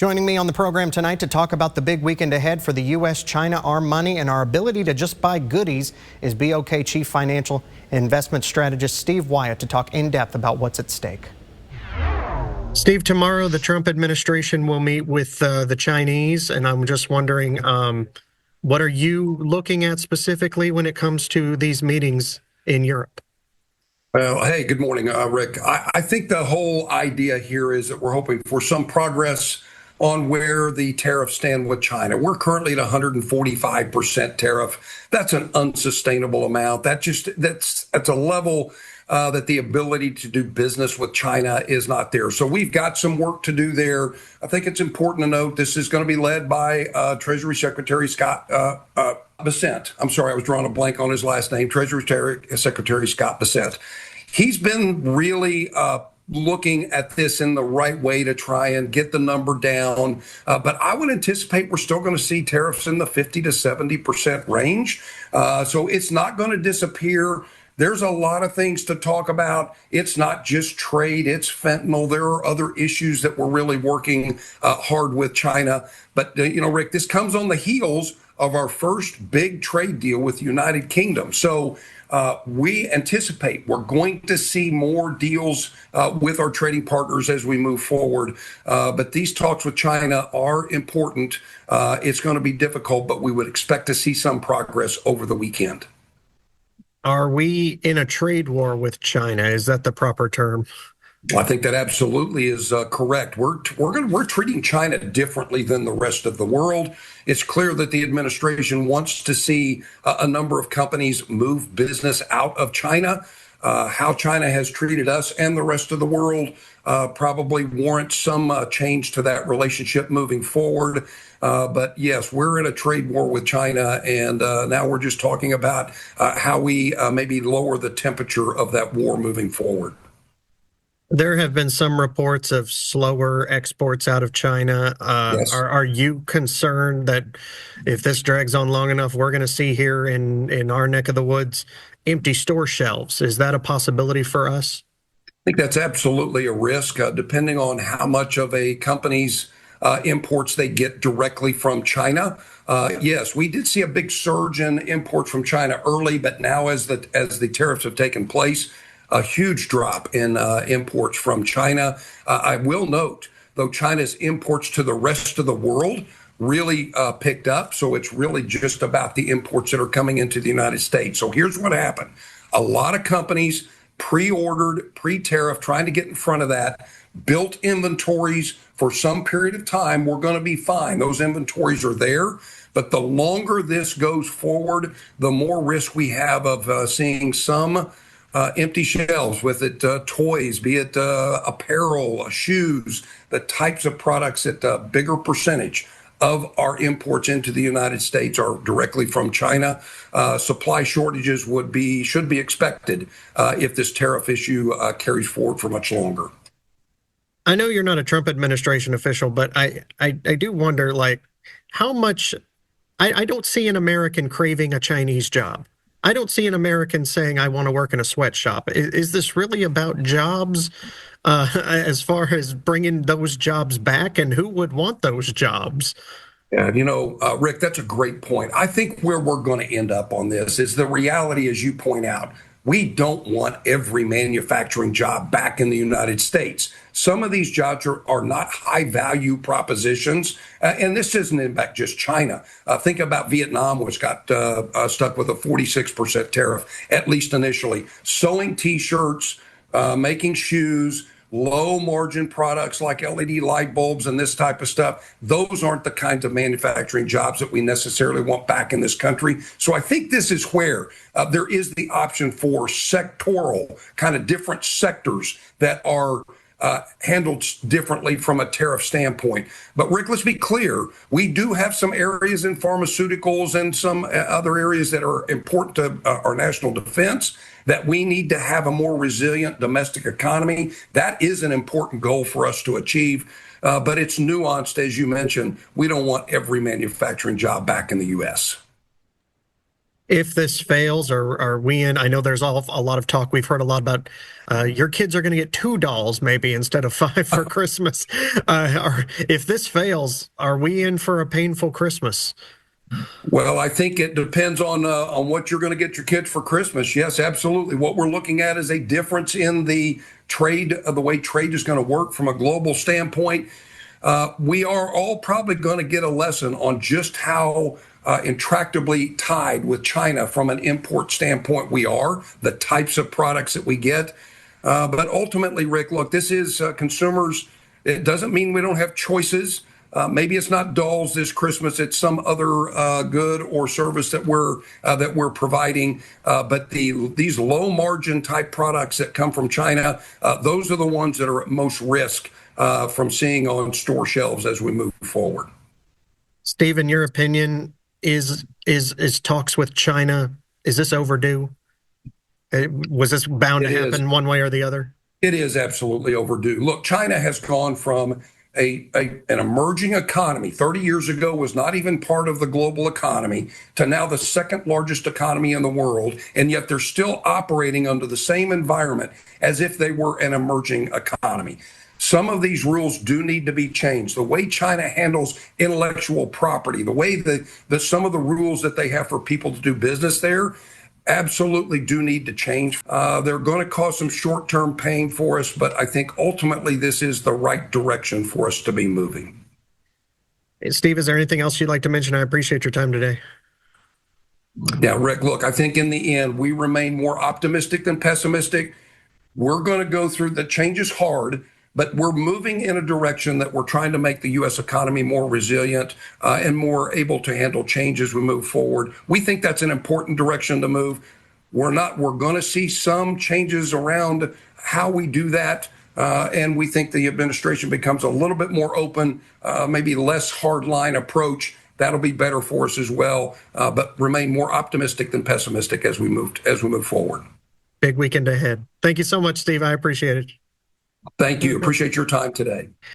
Joining me on the program tonight to talk about the big weekend ahead for the U.S.-China arm money and our ability to just buy goodies is BOK Chief Financial Investment Strategist Steve Wyett to talk in depth about what's at stake. Steve, tomorrow the Trump administration will meet with the Chinese, and I'm just wondering, what are you looking at specifically when it comes to these meetings in Europe? Well, hey, good morning, Rick. I think the whole idea here is that we're hoping for some progress on where the tariffs stand with China. We're currently at 145% tariff. That's an unsustainable amount. That's a level that the ability to do business with China is not there. So we've got some work to do there. I think it's important to note this is going to be led by Treasury Secretary Scott Bessent. I'm sorry, I was drawing a blank on his last name. Treasury Secretary Scott Bessent. He's been really looking at this in the right way to try and get the number down. But I would anticipate we're still going to see tariffs in the 50 to 70% range. So it's not going to disappear. There's a lot of things to talk about. It's not just trade, it's fentanyl. There are other issues that we're really working hard with China. But, Rick, this comes on the heels of our first big trade deal with the United Kingdom. So we anticipate we're going to see more deals with our trading partners as we move forward. But these talks with China are important. It's going to be difficult, but we would expect to see some progress over the weekend. Are we in a trade war with China? Is that the proper term? I think that absolutely is correct. We're treating China differently than the rest of the world. It's clear that the administration wants to see a number of companies move business out of China. How China has treated us and the rest of the world probably warrants some change to that relationship moving forward. But yes, we're in a trade war with China, and now we're just talking about how we maybe lower the temperature of that war moving forward. There have been some reports of slower exports out of China. Yes. Are you concerned that if this drags on long enough, we're going to see here in our neck of the woods empty store shelves? Is that a possibility for us? I think that's absolutely a risk, depending on how much of a company's imports they get directly from China. Yes, we did see a big surge in imports from China early, but now as the tariffs have taken place, a huge drop in imports from China. I will note, though, China's imports to the rest of the world really picked up. So it's really just about the imports that are coming into the United States. So here's what happened. A lot of companies pre-ordered, pre-tariff, trying to get in front of that, built inventories for some period of time. We're going to be fine. Those inventories are there. But the longer this goes forward, the more risk we have of seeing some empty shelves, with it toys, be it apparel, shoes, the types of products that a bigger percentage of our imports into the United States are directly from China. Supply shortages should be expected if this tariff issue carries forward for much longer. I know you're not a Trump administration official, but I do wonder, like, how much I don't see an American craving a Chinese job. I don't see an American saying, I want to work in a sweatshop. Is this really about jobs as far as bringing those jobs back? And who would want those jobs? Yeah, Rick, that's a great point. I think where we're going to end up on this is the reality, as you point out. We don't want every manufacturing job back in the United States. Some of these jobs are not high value propositions. And this isn't in fact just China. Think about Vietnam, which got stuck with a 46% tariff, at least initially. Sewing T-shirts, making shoes, low margin products like LED light bulbs and this type of stuff. Those aren't the kinds of manufacturing jobs that we necessarily want back in this country. So I think this is where there is the option for sectoral, kind of different sectors that are handled differently from a tariff standpoint. But Rick, let's be clear. We do have some areas in pharmaceuticals and some other areas that are important to our national defense that we need to have a more resilient domestic economy. That is an important goal for us to achieve. But it's nuanced, as you mentioned. We don't want every manufacturing job back in the U.S. If this fails, are we in? I know there's a lot of talk. We've heard a lot about your kids are going to get 2 dolls maybe instead of 5 for Christmas. If this fails, are we in for a painful Christmas? Well, I think it depends on what you're going to get your kids for Christmas. Yes, absolutely. What we're looking at is a difference in the trade, the way trade is going to work from a global standpoint. We are all probably going to get a lesson on just how intractably tied with China from an import standpoint we are, the types of products that we get. But ultimately, Rick, look, this is consumers. It doesn't mean we don't have choices. Maybe it's not dolls this Christmas; it's some other good or service that we're providing. But these low margin type products that come from China, those are the ones that are at most risk from seeing on store shelves as we move forward. Steve, in your opinion, is talks with China, is this overdue? Was this bound to happen one way or the other? It is absolutely overdue. Look, China has gone from an emerging economy 30 years ago was not even part of the global economy to now the second largest economy in the world, and yet they're still operating under the same environment as if they were an emerging economy. Some of these rules do need to be changed. The way China handles intellectual property, the way some of the rules that they have for people to do business there absolutely do need to change. They're going to cause some short-term pain for us, but I think ultimately this is the right direction for us to be moving. Steve, is there anything else you'd like to mention? I appreciate your time today. Yeah, Rick, look, I think in the end, we remain more optimistic than pessimistic. We're going to go through the changes hard, but we're moving in a direction that we're trying to make the U.S. economy more resilient and more able to handle change as we move forward. We think that's an important direction to move. We're going to see some changes around how we do that. And we think the administration becomes a little bit more open, maybe less hardline approach. That'll be better for us as well, but remain more optimistic than pessimistic as we move forward. Big weekend ahead. Thank you so much, Steve. I appreciate it. Thank you. Appreciate your time today.